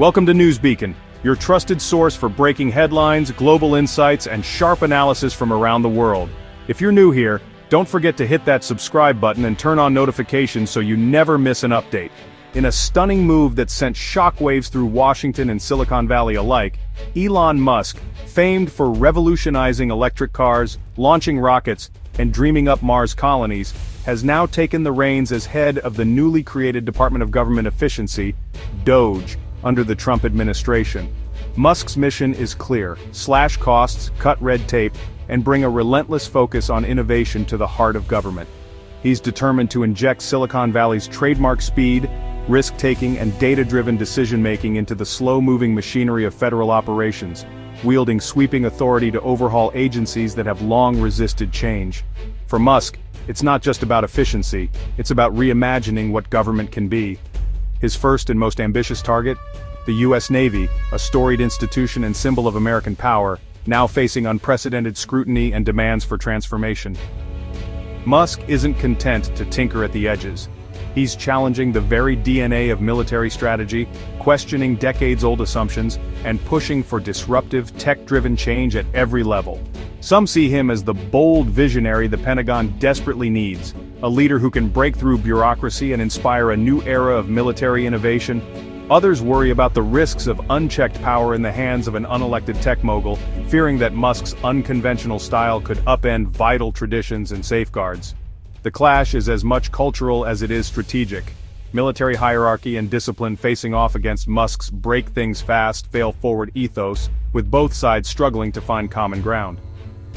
Welcome to Newsbeacon, your trusted source for breaking headlines, global insights, and sharp analysis from around the world. If you're new here, don't forget to hit that subscribe button and turn on notifications so you never miss an update. In a stunning move that sent shockwaves through Washington and Silicon Valley alike, Elon Musk, famed for revolutionizing electric cars, launching rockets, and dreaming up Mars colonies, has now taken the reins as head of the newly created Department of Government Efficiency, DOGE, under the Trump administration. Musk's mission is clear: slash costs, cut red tape, and bring a relentless focus on innovation to the heart of government. He's determined to inject Silicon Valley's trademark speed, risk-taking, and data-driven decision-making into the slow-moving machinery of federal operations, wielding sweeping authority to overhaul agencies that have long resisted change. For Musk, it's not just about efficiency, it's about reimagining what government can be. His first and most ambitious target? The U.S. Navy, a storied institution and symbol of American power, now facing unprecedented scrutiny and demands for transformation. Musk isn't content to tinker at the edges. He's challenging the very DNA of military strategy, questioning decades-old assumptions, and pushing for disruptive, tech-driven change at every level. Some see him as the bold visionary the Pentagon desperately needs, a leader who can break through bureaucracy and inspire a new era of military innovation. Others worry about the risks of unchecked power in the hands of an unelected tech mogul, fearing that Musk's unconventional style could upend vital traditions and safeguards. The clash is as much cultural as it is strategic. Military hierarchy and discipline facing off against Musk's break things fast, fail forward ethos, with both sides struggling to find common ground.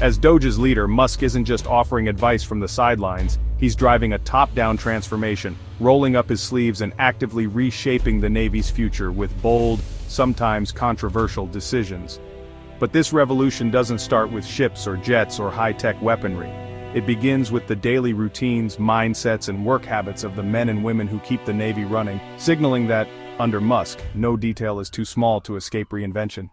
As DOGE's leader, Musk isn't just offering advice from the sidelines, he's driving a top-down transformation, rolling up his sleeves and actively reshaping the Navy's future with bold, sometimes controversial decisions. But this revolution doesn't start with ships or jets or high-tech weaponry. It begins with the daily routines, mindsets, and work habits of the men and women who keep the Navy running, signaling that, under Musk, no detail is too small to escape reinvention.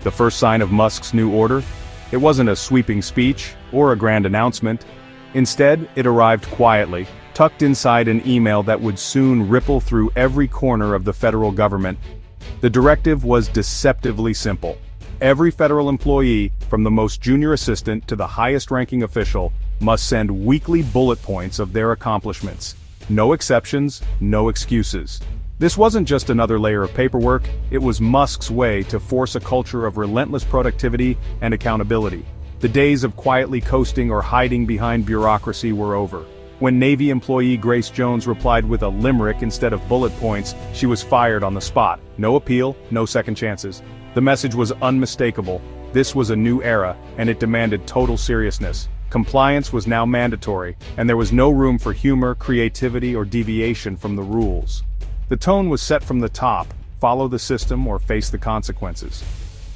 The first sign of Musk's new order? It wasn't a sweeping speech or a grand announcement. Instead, it arrived quietly, tucked inside an email that would soon ripple through every corner of the federal government. The directive was deceptively simple. Every federal employee, from the most junior assistant to the highest-ranking official, must send weekly bullet points of their accomplishments. No exceptions, no excuses. This wasn't just another layer of paperwork, it was Musk's way to force a culture of relentless productivity and accountability. The days of quietly coasting or hiding behind bureaucracy were over. When Navy employee Grace Jones replied with a limerick instead of bullet points, she was fired on the spot. No appeal, no second chances. The message was unmistakable. This was a new era, and it demanded total seriousness. Compliance was now mandatory, and there was no room for humor, creativity, or deviation from the rules. The tone was set from the top: follow the system or face the consequences.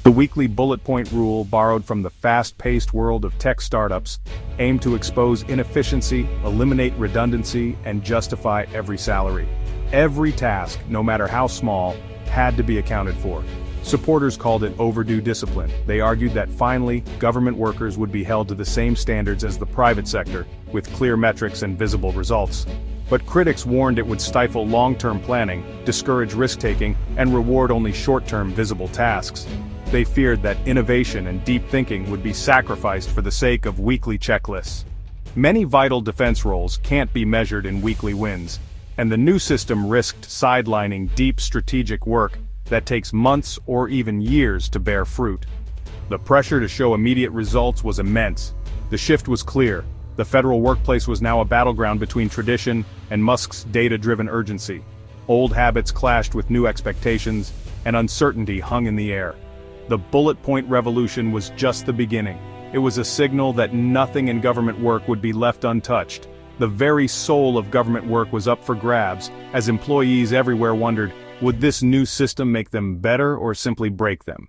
The weekly bullet point rule, borrowed from the fast-paced world of tech startups, aimed to expose inefficiency, eliminate redundancy, and justify every salary. Every task, no matter how small, had to be accounted for. Supporters called it overdue discipline. They argued that finally, government workers would be held to the same standards as the private sector, with clear metrics and visible results. But critics warned it would stifle long-term planning, discourage risk-taking, and reward only short-term visible tasks. They feared that innovation and deep thinking would be sacrificed for the sake of weekly checklists. Many vital defense roles can't be measured in weekly wins, and the new system risked sidelining deep strategic work that takes months or even years to bear fruit. The pressure to show immediate results was immense. The shift was clear. The federal workplace was now a battleground between tradition and Musk's data-driven urgency. Old habits clashed with new expectations, and uncertainty hung in the air. The bullet point revolution was just the beginning. It was a signal that nothing in government work would be left untouched. The very soul of government work was up for grabs, as employees everywhere wondered, would this new system make them better or simply break them?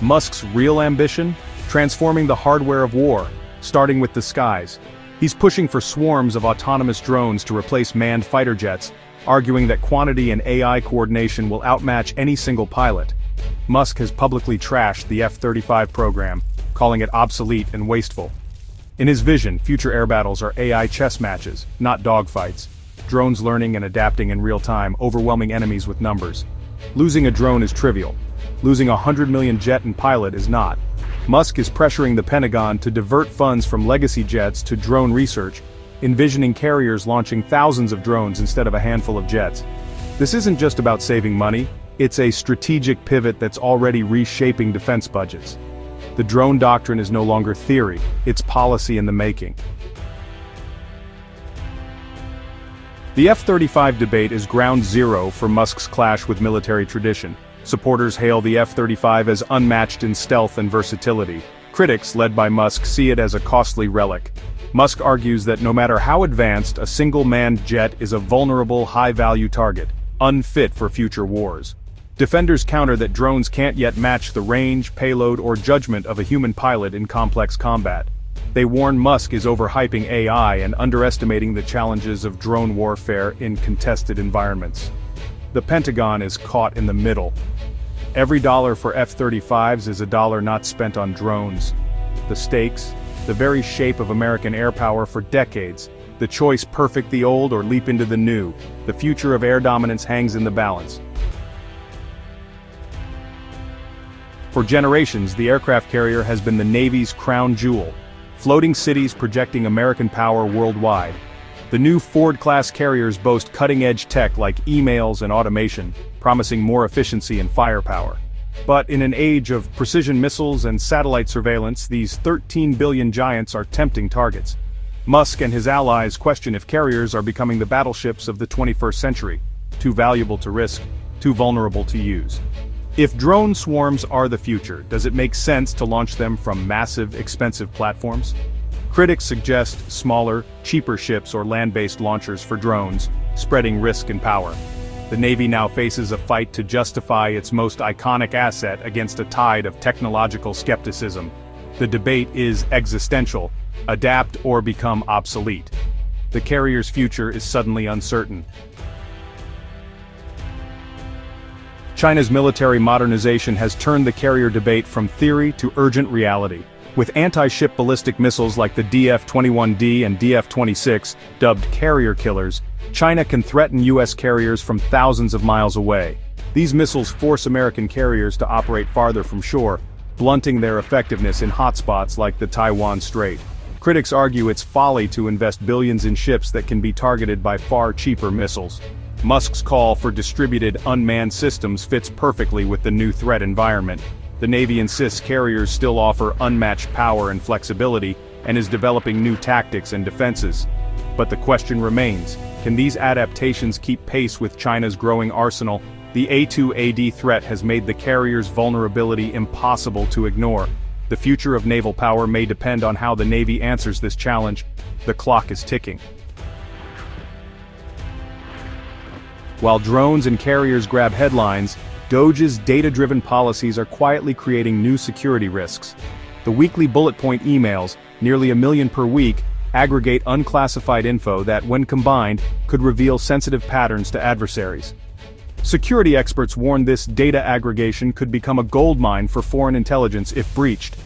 Musk's real ambition? Transforming the hardware of war, starting with the skies. He's pushing for swarms of autonomous drones to replace manned fighter jets, arguing that quantity and AI coordination will outmatch any single pilot. Musk has publicly trashed the F-35 program, calling it obsolete and wasteful. In his vision, future air battles are AI chess matches, not dogfights. Drones learning and adapting in real time, overwhelming enemies with numbers. Losing a drone is trivial. Losing 100 million jet and pilot is not. Musk is pressuring the Pentagon to divert funds from legacy jets to drone research, envisioning carriers launching thousands of drones instead of a handful of jets. This isn't just about saving money, it's a strategic pivot that's already reshaping defense budgets. The drone doctrine is no longer theory, it's policy in the making. The F-35 debate is ground zero for Musk's clash with military tradition. Supporters hail the F-35 as unmatched in stealth and versatility. Critics, led by Musk, see it as a costly relic. Musk argues that no matter how advanced, a single-manned jet is a vulnerable, high-value target, unfit for future wars. Defenders counter that drones can't yet match the range, payload, or judgment of a human pilot in complex combat. They warn Musk is overhyping AI and underestimating the challenges of drone warfare in contested environments. The Pentagon is caught in the middle. Every dollar for F-35s is a dollar not spent on drones. The stakes, the very shape of American air power for decades, the choice perfect the old or leap into the new, the future of air dominance hangs in the balance. For generations, the aircraft carrier has been the Navy's crown jewel, floating cities projecting American power worldwide. The new Ford-class carriers boast cutting-edge tech like emails and automation, promising more efficiency and firepower. But in an age of precision missiles and satellite surveillance, these 13 billion giants are tempting targets. Musk and his allies question if carriers are becoming the battleships of the 21st century, too valuable to risk, too vulnerable to use. If drone swarms are the future, does it make sense to launch them from massive, expensive platforms? Critics suggest smaller, cheaper ships or land-based launchers for drones, spreading risk and power. The Navy now faces a fight to justify its most iconic asset against a tide of technological skepticism. The debate is existential: adapt or become obsolete. The carrier's future is suddenly uncertain. China's military modernization has turned the carrier debate from theory to urgent reality. With anti-ship ballistic missiles like the DF-21D and DF-26, dubbed carrier killers, China can threaten U.S. carriers from thousands of miles away. These missiles force American carriers to operate farther from shore, blunting their effectiveness in hotspots like the Taiwan Strait. Critics argue it's folly to invest billions in ships that can be targeted by far cheaper missiles. Musk's call for distributed unmanned systems fits perfectly with the new threat environment. The Navy insists carriers still offer unmatched power and flexibility, and is developing new tactics and defenses. But the question remains, can these adaptations keep pace with China's growing arsenal? The A2AD threat has made the carrier's vulnerability impossible to ignore. The future of naval power may depend on how the Navy answers this challenge. The clock is ticking. While drones and carriers grab headlines, DOGE's data-driven policies are quietly creating new security risks. The weekly bullet point emails, nearly 1 million per week, aggregate unclassified info that, when combined, could reveal sensitive patterns to adversaries. Security experts warn this data aggregation could become a goldmine for foreign intelligence if breached.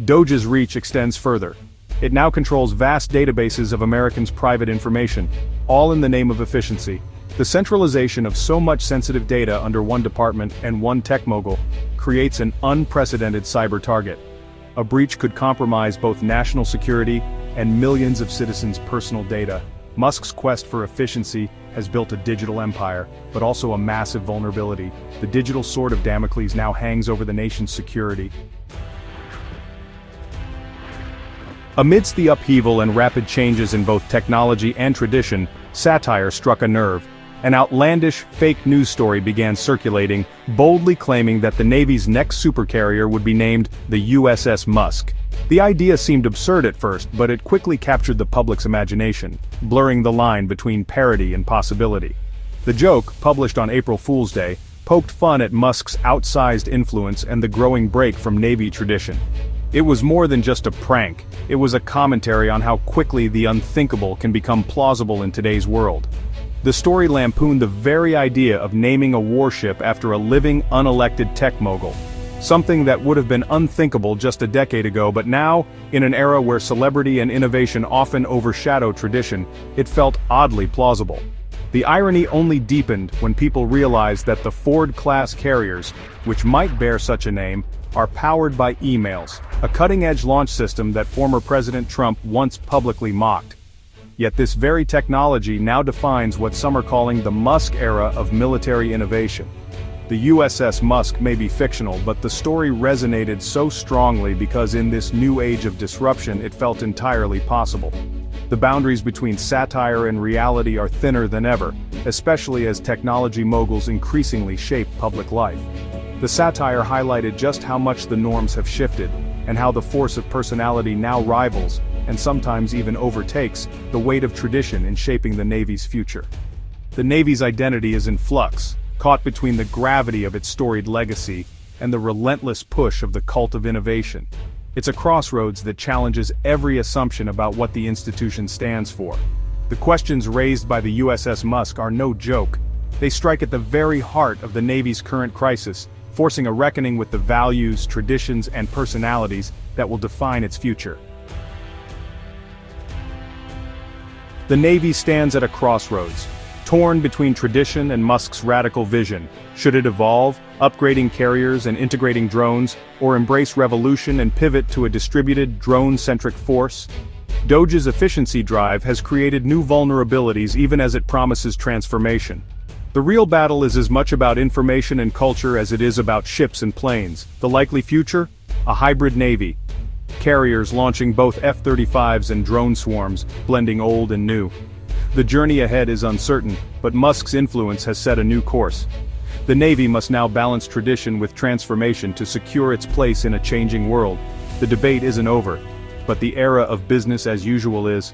DOGE's reach extends further. It now controls vast databases of Americans' private information, all in the name of efficiency. The centralization of so much sensitive data under one department and one tech mogul creates an unprecedented cyber target. A breach could compromise both national security and millions of citizens' personal data. Musk's quest for efficiency has built a digital empire, but also a massive vulnerability. The digital sword of Damocles now hangs over the nation's security. Amidst the upheaval and rapid changes in both technology and tradition, satire struck a nerve. An outlandish, fake news story began circulating, boldly claiming that the Navy's next supercarrier would be named the USS Musk. The idea seemed absurd at first, but it quickly captured the public's imagination, blurring the line between parody and possibility. The joke, published on April Fool's Day, poked fun at Musk's outsized influence and the growing break from Navy tradition. It was more than just a prank, it was a commentary on how quickly the unthinkable can become plausible in today's world. The story lampooned the very idea of naming a warship after a living, unelected tech mogul. Something that would have been unthinkable just a decade ago, but now, in an era where celebrity and innovation often overshadow tradition, it felt oddly plausible. The irony only deepened when people realized that the Ford-class carriers, which might bear such a name, are powered by emails, a cutting-edge launch system that former President Trump once publicly mocked. Yet this very technology now defines what some are calling the Musk era of military innovation. The USS Musk may be fictional, but the story resonated so strongly because in this new age of disruption it felt entirely possible. The boundaries between satire and reality are thinner than ever, especially as technology moguls increasingly shape public life. The satire highlighted just how much the norms have shifted, and how the force of personality now rivals, and sometimes even overtakes, the weight of tradition in shaping the Navy's future. The Navy's identity is in flux, caught between the gravity of its storied legacy and the relentless push of the cult of innovation. It's a crossroads that challenges every assumption about what the institution stands for. The questions raised by the USS Musk are no joke. They strike at the very heart of the Navy's current crisis, forcing a reckoning with the values, traditions, and personalities that will define its future. The Navy stands at a crossroads, torn between tradition and Musk's radical vision. Should it evolve, upgrading carriers and integrating drones, or embrace revolution and pivot to a distributed, drone-centric force? DOGE's efficiency drive has created new vulnerabilities even as it promises transformation. The real battle is as much about information and culture as it is about ships and planes. The likely future? A hybrid Navy. Carriers launching both F-35s and drone swarms, blending old and new. The journey ahead is uncertain, but Musk's influence has set a new course. The Navy must now balance tradition with transformation to secure its place in a changing world. The debate isn't over, but the era of business as usual is.